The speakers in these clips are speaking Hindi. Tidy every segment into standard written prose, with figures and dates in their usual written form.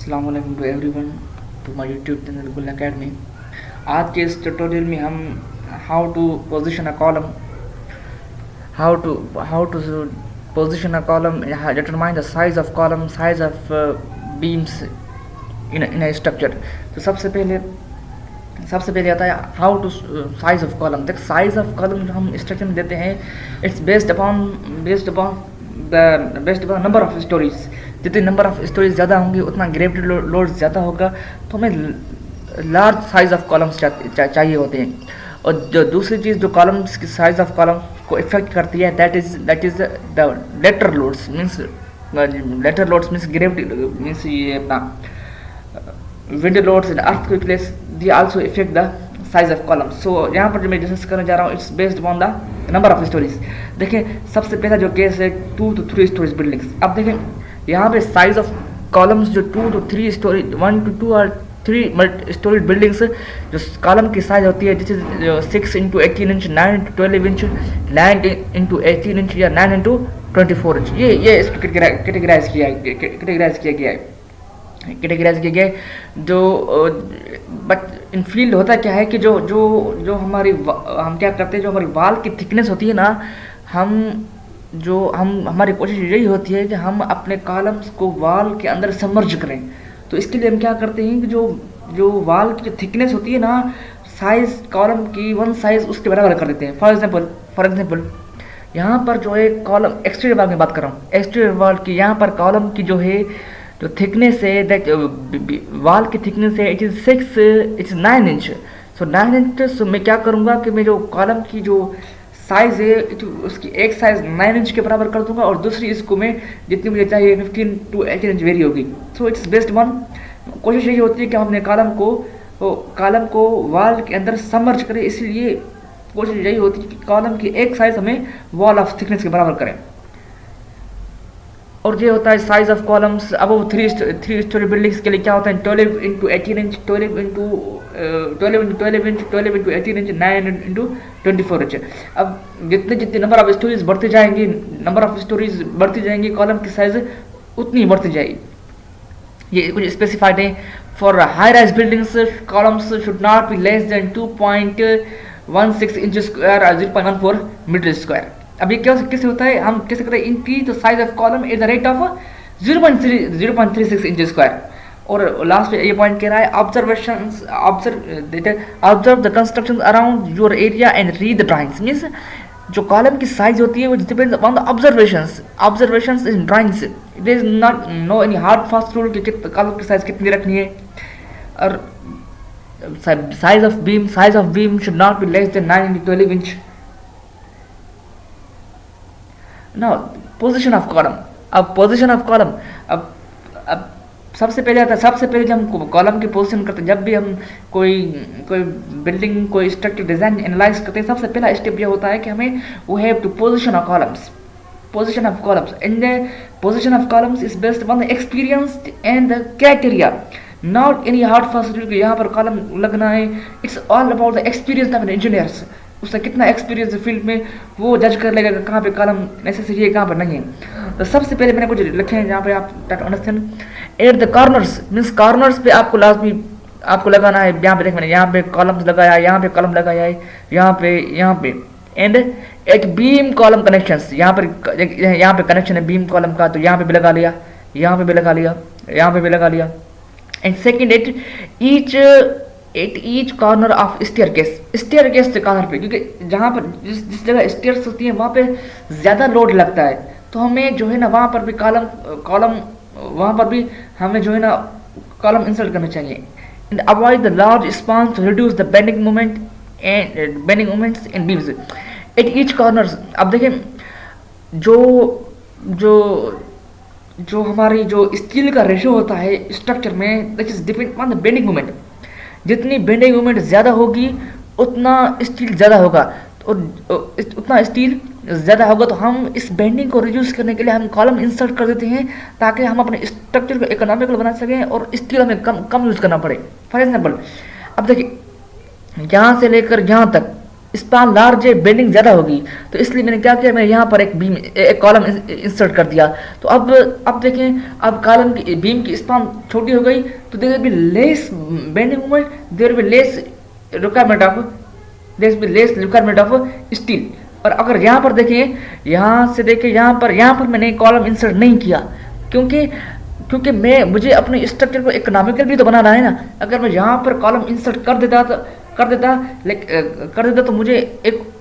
अस्सलाम वालेकुम to everyone to my YouTube channel Gul academy. आज के इस ट्यूटोरियल में हम how to position a column how to position a column, determine the size of column, size of beams in a structure. तो सबसे पहले आता है how to size of column. देख, साइज ऑफ कॉलम जो हम स्ट्रक्चर में देते हैं, it's based upon number of stories. जितने नंबर ऑफ स्टोरेज ज़्यादा होंगे उतना ग्रेविटी लोड ज़्यादा होगा, तो हमें लार्ज साइज ऑफ कॉलम्स चाहिए होते हैं। और जो दूसरी चीज़ जो कॉलम्स की साइज ऑफ कॉलम को इफेक्ट करती है, that is the lateral loads means gravity means ये अपना wind loads and earthquakes, they also effect the size of column. So यहाँ पर जो मैं डिस्कस करने जा रहा हूँ, it's based on the number of stories. देखिए, सबसे पहला जो केस है 2 to 3 स्टोरीज बिल्डिंग्स। अब देखें यहाँ पे साइज ऑफ कॉलम्स जो 2 to 3 स्टोरी, 1 to 2 और 3 स्टोरी बिल्डिंग्स, जो कॉलम की साइज होती है जैसे 6 into 18 inch, 9 into 12 inch, 9 into 18 inch या 9 into 24 इंच, ये इसको कैटेगराइज किया गया है। जो बट इन फील्ड होता क्या है कि जो हम क्या करते हैं, जो हमारी वाल की थिकनेस होती है ना, हमारी कोशिश यही होती है कि हम अपने कॉलम्स को वाल के अंदर सबमर्ज करें। तो इसके लिए हम क्या करते हैं कि जो वाल की जो थिकनेस होती है ना, साइज कॉलम की 1 साइज उसके बराबर कर देते हैं। फॉर एग्जांपल यहाँ पर जो है कॉलम एक्सटीरियर वाल में बात कर रहा हूँ, एक्सटीरियर वाल की यहाँ पर कॉलम की जो थिकनेस है, वाल की थिकनेस है, it's 9 inch. So 9 inch. So मैं क्या करूँगा कि मैं जो कॉलम की जो साइज है उसकी एक साइज 9 इंच के बराबर कर दूंगा, और दूसरी इसको मैं जितनी मुझे चाहिए 15 to 18 इंच वेरी होगी। सो इट्स बेस्ड ऑन, कोशिश यही होती है कि हम अपने कॉलम को वाल के अंदर सबमर्ज करें। इसलिए कोशिश यही होती है कि कॉलम की एक साइज हमें वॉल ऑफ थिकनेस के बराबर करें। और ये होता है साइज ऑफ कॉलम्स। अब वो 3 स्टोरी बिल्डिंग्स के लिए क्या होता है, 12 into 18 inch, 12 into 12 inch, 12 into 18 inch, 9 into 24 inch. अब जितनी नंबर ऑफ स्टोरीज बढ़ती जाएंगी, कॉलम की साइज उतनी बढ़ती जाएगी। ये कुछ स्पेसिफाइड है। For high rise buildings, columns should not be less than 2.16 inch square और 0.14 मीटर स्क्वायर। अब ये कैसे होता है, हम कैसे करते हैं, increase the size of column at the rate of 0.36 inch square. और लास्ट पे ये पॉइंट कह रहा है, observe the construction around your area and read the drawings. Means जो कॉलम की साइज होती है वो depends upon the observations in drawings. It is not know any hard fast rule कि कॉलम की साइज कितनी रखनी है। और size of beam should not be less than 9 into 12 inch. Now position of column. अब सबसे पहले जब हम कॉलम की पोजीशन करते हैं, जब भी हम कोई बिल्डिंग, कोई स्ट्रक्चर डिजाइन एनालाइज करते हैं, सबसे पहला स्टेप ये होता है कि हमें we have to position of columns and the position of columns is based on the experience and the criteria, not any hard fast rule कि यहाँ पर कॉलम लगना है। It's all about the experience of an engineers. उसका कितना एक्सपीरियंस है फील्ड में, वो जज कर लेगा कहाँ पे कॉलम नेसेसरी है, कहाँ पर नहीं है। तो सबसे पहले मैंने कुछ लिखे हैं जहाँ पे आप understand. At the corners means corners पे आपको लाजमी लगाना है। यहाँ पे देख, मैंने यहाँ पे कॉलम्स लगाया, यहाँ पे कॉलम लगाया है, यहाँ पे एंड एक बीम कॉलम कनेक्शंस, यहाँ पे कनेक्शन है बीम कॉलम का, तो यहाँ पे भी लगा लिया, यहाँ पे भी लगा लिया। And second at each corner of staircase के कॉर्नर पे, क्योंकि जहाँ पर जिस जगह स्टेयर्स होती है वहाँ पे ज़्यादा लोड लगता है, तो हमें जो है ना वहाँ पर भी वहाँ पर भी हमें जो है ना कॉलम इंसर्ट करने चाहिए। And avoid the large span to reduce the bending moments in beams at each corners. अब देखें, जो हमारी जो स्टील का रेशो होता है स्ट्रक्चर में, that is depend on the bending moment. जितनी बेंडिंग मोमेंट ज़्यादा होगी उतना स्टील ज़्यादा होगा, तो हम इस बेंडिंग को रिड्यूस करने के लिए हम कॉलम इंसर्ट कर देते हैं, ताकि हम अपने स्ट्रक्चर को इकोनॉमिकल बना सकें और स्टील हमें कम यूज़ करना पड़े। फॉर एग्जांपल, अब देखिए यहाँ से लेकर यहाँ तक स्पान लार्ज है, बेंडिंग ज़्यादा होगी, तो इसलिए मैंने क्या किया, मैंने यहाँ पर एक कॉलम इंसर्ट कर दिया। तो अब देखें, अब कॉलम की बीम की स्पान छोटी हो गई, तो there will be less bending moment, there will be less requirement of steel. और अगर यहाँ पर देखें, यहाँ से देखें, यहाँ पर मैंने कॉलम इंसर्ट नहीं किया, क्योंकि मुझे अपने स्ट्रक्चर को इकोनॉमिकल भी तो बनाना है ना। अगर मैं यहाँ पर कॉलम इंसर्ट कर देता तो मुझे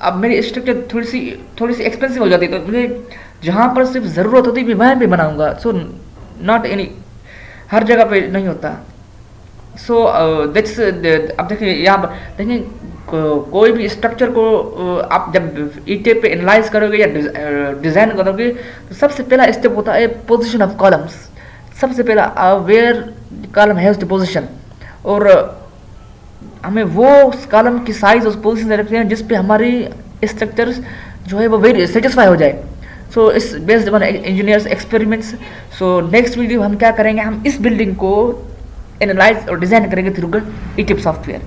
अब मेरी स्ट्रक्चर थोड़ी सी एक्सपेंसिव हो जाती, तो मुझे जहाँ पर सिर्फ ज़रूरत होती मैं वहाँ पे बनाऊंगा। सो नॉट एनी, हर जगह पे नहीं होता। सो दैट्स, अब देखिए यहाँ पर देखिए, कोई भी स्ट्रक्चर को आप जब ईटे पे एनालाइज करोगे या डिज़ाइन करोगे, तो सबसे पहला स्टेप होता है पोजीशन ऑफ कॉलम्स। सबसे पहला where column has the position, और हमें वो उस कॉलम की साइज उस पोजीशन से रखते हैं जिस पे हमारी स्ट्रक्चर्स जो है वो वेरी सेटिस्फाई हो जाए। सो इस based on engineers experiments. So next video हम क्या करेंगे, हम इस बिल्डिंग को एनालाइज और डिज़ाइन करेंगे थ्रू ईटिप सॉफ्टवेयर।